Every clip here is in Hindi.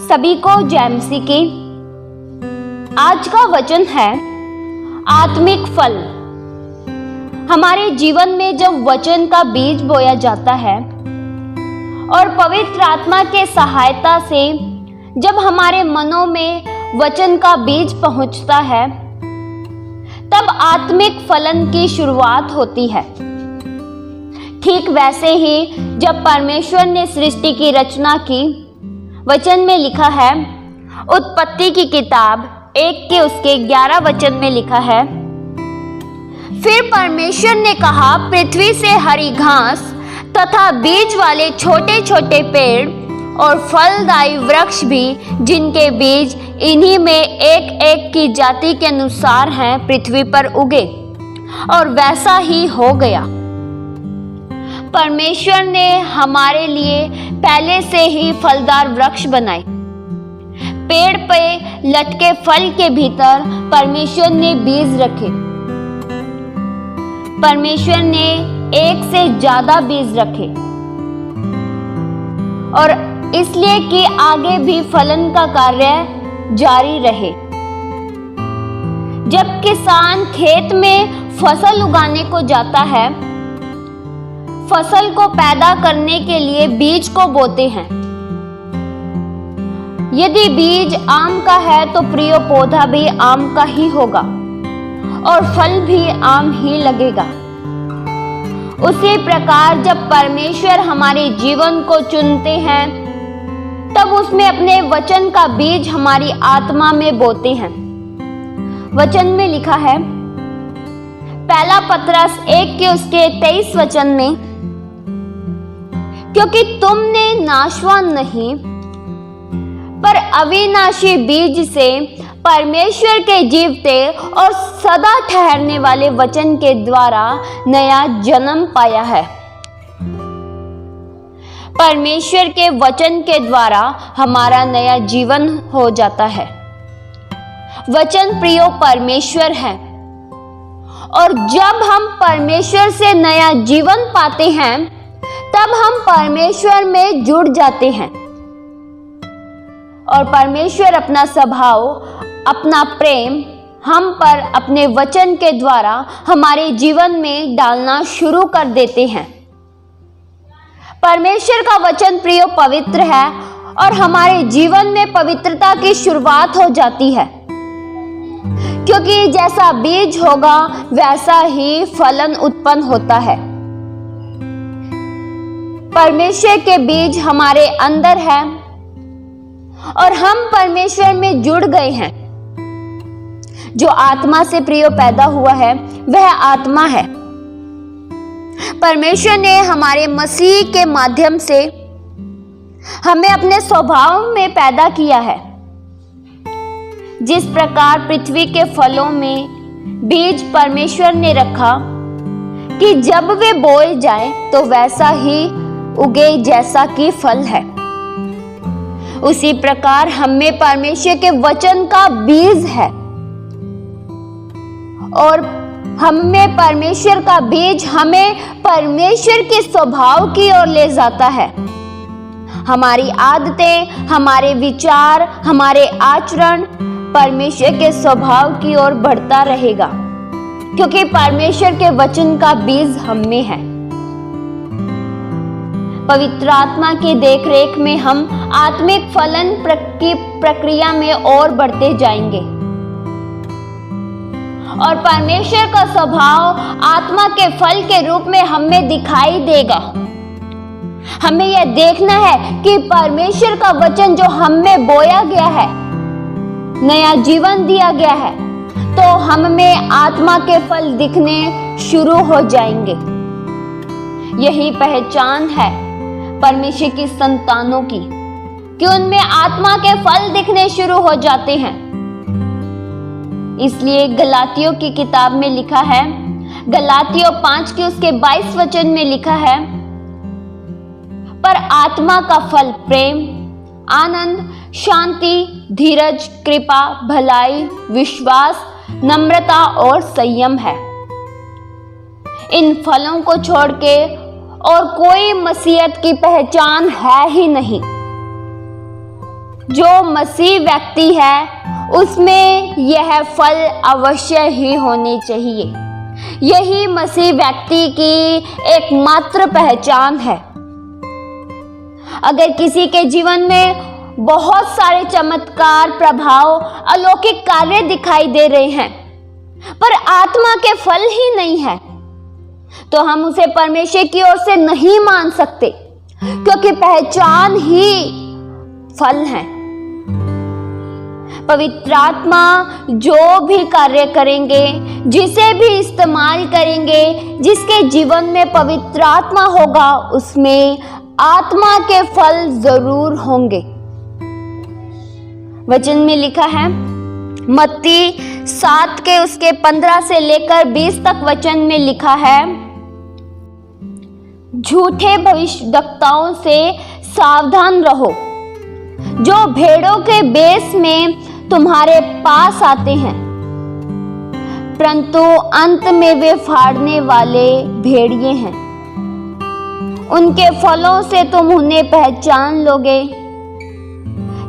सभी को जय मसीह की। आज का वचन है आत्मिक फल। हमारे जीवन में जब वचन का बीज बोया जाता है और पवित्र आत्मा के सहायता से जब हमारे मनों में वचन का बीज पहुंचता है, तब आत्मिक फलन की शुरुआत होती है। ठीक वैसे ही जब परमेश्वर ने सृष्टि की रचना की, वचन में लिखा है, उत्पत्ति की किताब 1 के उसके 11 वचन में लिखा है, फिर परमेश्वर ने कहा, पृथ्वी से हरी घास तथा बीज वाले छोटे छोटे पेड़ और फलदायी वृक्ष भी, जिनके बीज इन्हीं में एक एक की जाति के अनुसार हैं, पृथ्वी पर उगे। और वैसा ही हो गया। परमेश्वर ने हमारे लिए पहले से ही फलदार वृक्ष बनाए। पेड़ पे लटके फल के भीतर परमेश्वर ने बीज रखे। परमेश्वर ने एक से ज्यादा बीज रखे, और इसलिए कि आगे भी फलन का कार्य जारी रहे। जब किसान खेत में फसल उगाने को जाता है, फसल को पैदा करने के लिए बीज को बोते हैं। यदि बीज आम का है तो प्रिय पौधा भी आम का ही होगा और फल भी आम ही लगेगा। उसी प्रकार जब परमेश्वर हमारे जीवन को चुनते हैं, तब उसमें अपने वचन का बीज हमारी आत्मा में बोते हैं। वचन में लिखा है, पहला पतरस 1 के उसके 23 वचन में, क्योंकि तुमने नाशवान नहीं पर अविनाशी बीज से परमेश्वर के जीवते और सदा ठहरने वाले वचन के द्वारा नया जन्म पाया है। परमेश्वर के वचन के द्वारा हमारा नया जीवन हो जाता है। वचन प्रियो परमेश्वर है, और जब हम परमेश्वर से नया जीवन पाते हैं, तब हम परमेश्वर में जुड़ जाते हैं और परमेश्वर अपना स्वभाव, अपना प्रेम हम पर अपने वचन के द्वारा हमारे जीवन में डालना शुरू कर देते हैं। परमेश्वर का वचन प्रिय पवित्र है और हमारे जीवन में पवित्रता की शुरुआत हो जाती है, क्योंकि जैसा बीज होगा वैसा ही फलन उत्पन्न होता है। परमेश्वर के बीज हमारे अंदर है और हम परमेश्वर में जुड़ गए हैं। जो आत्मा से प्रिय पैदा हुआ है वह आत्मा है। परमेश्वर ने हमारे मसीह के माध्यम से हमें अपने स्वभाव में पैदा किया है। जिस प्रकार पृथ्वी के फलों में बीज परमेश्वर ने रखा कि जब वे बोए जाए तो वैसा ही उगे जैसा कि फल है, उसी प्रकार हमें परमेश्वर के वचन का बीज है, और हमें परमेश्वर का बीज हमें परमेश्वर के स्वभाव की ओर ले जाता है। हमारी आदतें, हमारे विचार, हमारे आचरण परमेश्वर के स्वभाव की ओर बढ़ता रहेगा, क्योंकि परमेश्वर के वचन का बीज हम में है। पवित्र आत्मा की देखरेख में हम आत्मिक फलन की प्रक्रिया में और बढ़ते जाएंगे, और परमेश्वर का स्वभाव आत्मा के फल के रूप में हमें दिखाई देगा। हमें यह देखना है कि परमेश्वर का वचन जो हम में बोया गया है, नया जीवन दिया गया है, तो हम में आत्मा के फल दिखने शुरू हो जाएंगे। यही पहचान है परमेश्वर की संतानों की, कि उनमें आत्मा के फल दिखने शुरू हो जाते हैं। इसलिए गलातियों की किताब में लिखा है, गलातियों 5 के उसके 22 वचन में लिखा है, पर आत्मा का फल प्रेम, आनंद, शांति, धीरज, कृपा, भलाई, विश्वास, नम्रता और संयम है। इन फलों को छोड़ के और कोई मसीहत की पहचान है ही नहीं। जो मसीह व्यक्ति है उसमें यह फल अवश्य ही होने चाहिए। यही मसीह व्यक्ति की एकमात्र पहचान है। अगर किसी के जीवन में बहुत सारे चमत्कार, प्रभाव, अलौकिक कार्य दिखाई दे रहे हैं पर आत्मा के फल ही नहीं है, तो हम उसे परमेश्वर की ओर से नहीं मान सकते, क्योंकि पहचान ही फल है। पवित्र आत्मा जो भी कार्य करेंगे, जिसे भी इस्तेमाल करेंगे, जिसके जीवन में पवित्र आत्मा होगा, उसमें आत्मा के फल जरूर होंगे। वचन में लिखा है, मत्ती 7 के उसके 15 से लेकर 20 तक वचन में लिखा है, झूठे भविष्यवक्ताओं से सावधान रहो, जो भेड़ों के बेस में तुम्हारे पास आते हैं, परंतु अंत में वे फाड़ने वाले भेड़िए हैं। उनके फलों से तुम उन्हें पहचान लोगे।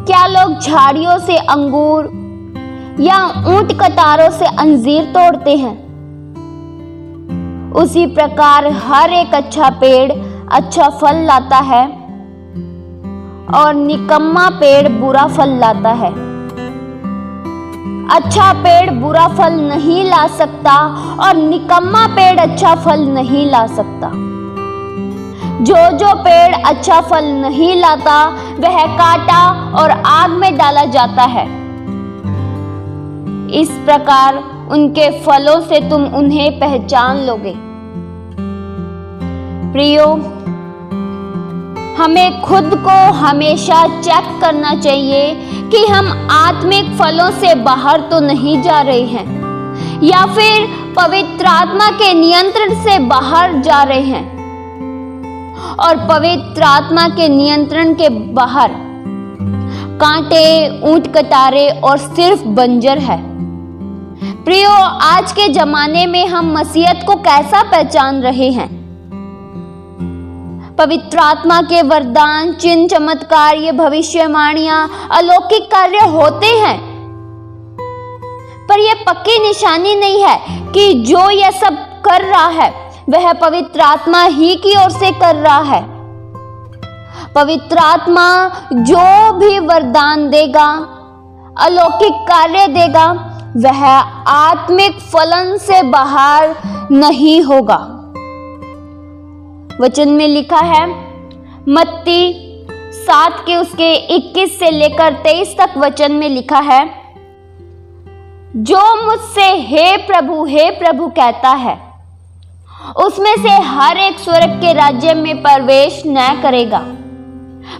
क्या लोग झाड़ियों से अंगूर या ऊंट कतारों से अंजीर तोड़ते हैं? उसी प्रकार हर एक अच्छा पेड़ अच्छा फल लाता है और निकम्मा पेड़ बुरा फल लाता है। अच्छा पेड़ बुरा फल नहीं ला सकता और निकम्मा पेड़ अच्छा फल नहीं ला सकता। जो पेड़ अच्छा फल नहीं लाता वह काटा और आग में डाला जाता है। इस प्रकार उनके फलों से तुम उन्हें पहचान लोगे। प्रियो, हमें खुद को हमेशा चेक करना चाहिए कि हम आत्मिक फलों से बाहर तो नहीं जा रहे हैं या फिर पवित्र आत्मा के नियंत्रण से बाहर जा रहे हैं। और पवित्र आत्मा के नियंत्रण के बाहर कांटे, ऊंट कटारे और सिर्फ बंजर है। प्रियो, आज के जमाने में हम मसीहत को कैसा पहचान रहे हैं? पवित्र आत्मा के वरदान, चिन्ह, चमत्कार, ये भविष्यवाणियां, अलौकिक कार्य होते हैं, पर यह पक्की निशानी नहीं है कि जो यह सब कर रहा है वह पवित्र आत्मा ही की ओर से कर रहा है। पवित्र आत्मा जो भी वरदान देगा, अलौकिक कार्य देगा, वह आत्मिक फलन से बाहर नहीं होगा। वचन में लिखा है, मत्ती 7 के उसके 21 से लेकर 23 तक वचन में लिखा है, जो मुझसे हे प्रभु कहता है, उसमें से हर एक स्वर्ग के राज्य में प्रवेश न करेगा,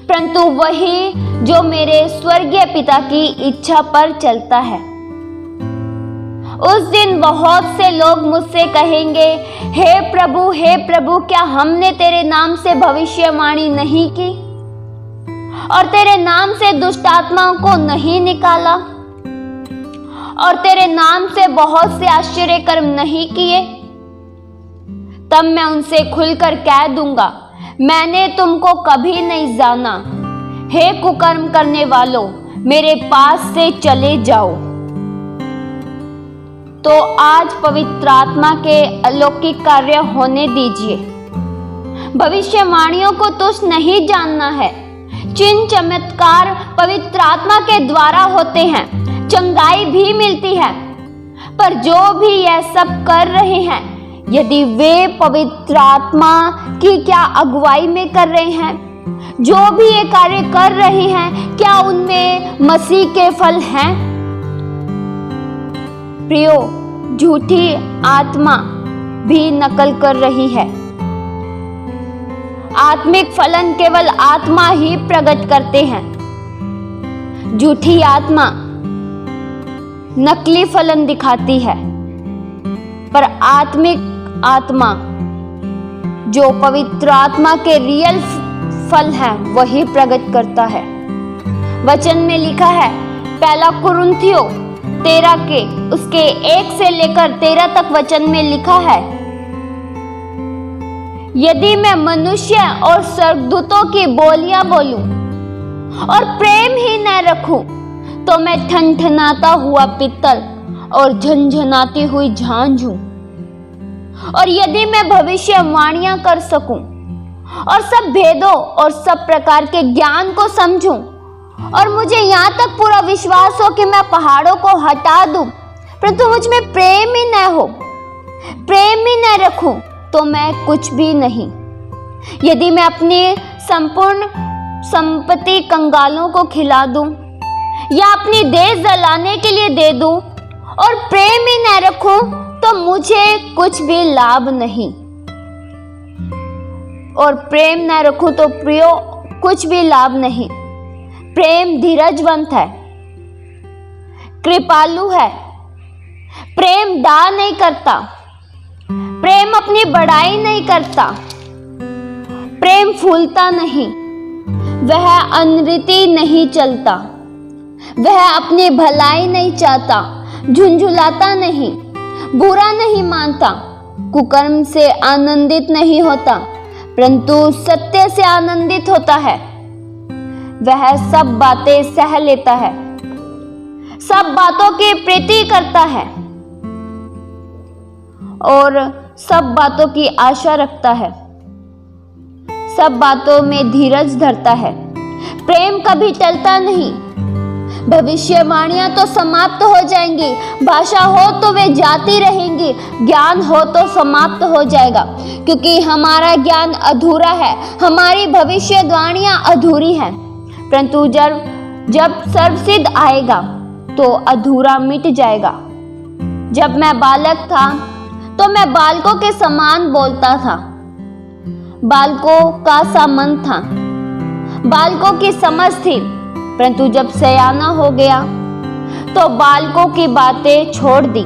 परंतु वही जो मेरे स्वर्गीय पिता की इच्छा पर चलता है। उस दिन बहुत से लोग मुझसे कहेंगे, हे प्रभु, क्या हमने तेरे नाम से भविष्यवाणी नहीं की और तेरे नाम से दुष्ट आत्माओं को नहीं निकाला और तेरे नाम से बहुत से आश्चर्य कर्म नहीं किए? तब मैं उनसे खुलकर कह दूंगा, मैंने तुमको कभी नहीं जाना। हे कुकर्म करने वालों, मेरे पास से चले जाओ। तो आज पवित्र आत्मा के अलौकिक कार्य होने दीजिए। भविष्यवाणियों को तुच्छ नहीं जानना है। चिन्ह चमत्कार पवित्र आत्मा के द्वारा होते हैं, चंगाई भी मिलती है, पर जो भी यह सब कर रहे हैं, यदि वे पवित्र आत्मा की क्या अगुवाई में कर रहे हैं, जो भी ये कार्य कर रहे हैं, क्या उनमें मसीह के फल हैं? प्रियो, झूठी आत्मा भी नकल कर रही है। आत्मिक फलन केवल आत्मा ही प्रकट करते हैं। झूठी आत्मा नकली फलन दिखाती है, पर आत्मिक आत्मा जो पवित्र आत्मा के रियल फल है वही प्रकट करता है। वचन में लिखा है, पहला कुरिन्थियों 13 के उसके 1 से लेकर 13 तक वचन में लिखा है, यदि मैं मनुष्य और स्वर्गदूतों की बोलियां बोलूं और प्रेम ही न रखूं तो मैं ठनठनाता हुआ पित्तल और झनझनाती हुई झांझ हूं। और यदि मैं भविष्यवाणियां कर सकूं और सब भेदों और सब प्रकार के ज्ञान को समझूं और मुझे यहाँ तक पूरा विश्वास हो कि मैं पहाड़ों को हटा दूं, परंतु मुझ में प्रेम ही न हो, प्रेम ही न रखूं तो मैं कुछ भी नहीं। यदि मैं अपनी संपूर्ण संपत्ति कंगालों को खिला दूं या अपनी देह जलाने के लिए दे दूं और प्रेम ही न रखूं तो मुझे कुछ भी लाभ नहीं। और प्रेम न रखूं तो प्रियो कुछ भी लाभ नहीं। प्रेम धीरजवंत है, कृपालु है, प्रेम डाह नहीं करता, प्रेम अपनी बड़ाई नहीं करता, प्रेम फूलता नहीं, वह अनरीति नहीं चलता, वह अपनी भलाई नहीं चाहता, झुंझुलाता नहीं, बुरा नहीं मानता, कुकर्म से आनंदित नहीं होता, परंतु सत्य से आनंदित होता है। वह सब बातें सह लेता है, सब बातों की प्रीति करता है और सब बातों की आशा रखता है, सब बातों में धीरज धरता है। प्रेम कभी टलता नहीं। भविष्यवाणियां तो समाप्त हो जाएंगी, भाषा हो तो वे जाती रहेंगी, ज्ञान हो तो समाप्त हो जाएगा, क्योंकि हमारा ज्ञान अधूरा है, हमारी भविष्यवाणियां अधूरी हैं। परंतु जब सर्वसिद्ध आएगा तो अधूरा मिट जाएगा। जब मैं बालक था तो मैं बालकों के समान बोलता था, बालकों का सा मन था, बालकों की समझ थी, परंतु जब सयाना हो गया तो बालकों की बातें छोड़ दी।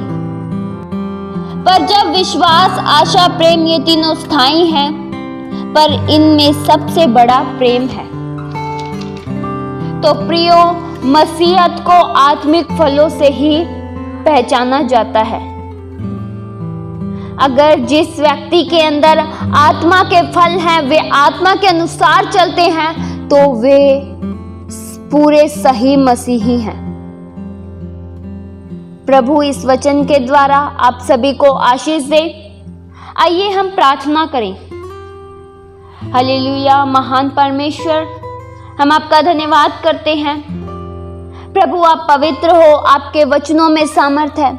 पर जब विश्वास, आशा, प्रेम ये तीनों स्थायी हैं, पर इनमें सबसे बड़ा प्रेम है। तो प्रियो, मसीहत को आत्मिक फलों से ही पहचाना जाता है। अगर जिस व्यक्ति के अंदर आत्मा के फल हैं, वे आत्मा के अनुसार चलते हैं, तो वे पूरे सही मसीही हैं। प्रभु इस वचन के द्वारा आप सभी को आशीष दे। आइए हम प्रार्थना करें। हालेलुया। महान परमेश्वर, हम आपका धन्यवाद करते हैं। प्रभु आप पवित्र हो, आपके वचनों में सामर्थ है।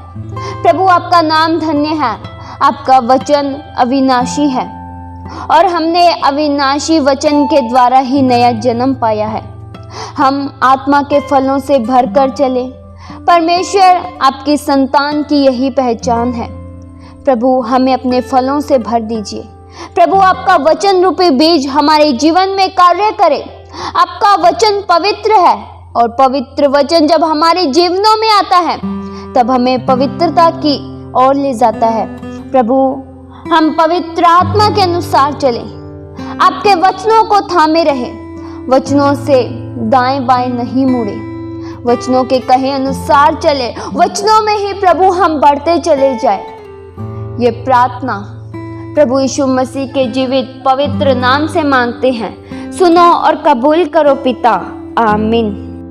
प्रभु आपका नाम धन्य है, आपका वचन अविनाशी है और हमने अविनाशी वचन के द्वारा ही नया जन्म पाया है। हम आत्मा के फलों से भरकर चले। परमेश्वर, आपकी संतान की यही पहचान है। प्रभु हमें अपने फलों से भर दीजिए। प्रभु आपका वचन रूपी बीज हमारे जीवन में कार्य करे। आपका वचन पवित्र है और पवित्र वचन जब हमारे जीवनों में आता है तब हमें पवित्रता की ओर ले जाता है। प्रभु हम पवित्र आत्मा के अनुसार चलें, आपके वचनों को थामे रहें, वचनों से दाएं बाएं नहीं मुड़े, वचनों के कहे अनुसार चले, वचनों में ही प्रभु हम बढ़ते चले जाए। ये प्रार्थना प्रभु यीशु मसीह के जीवित पवित्र नाम से मांगते हैं। सुनो और कबूल करो पिता। आमीन।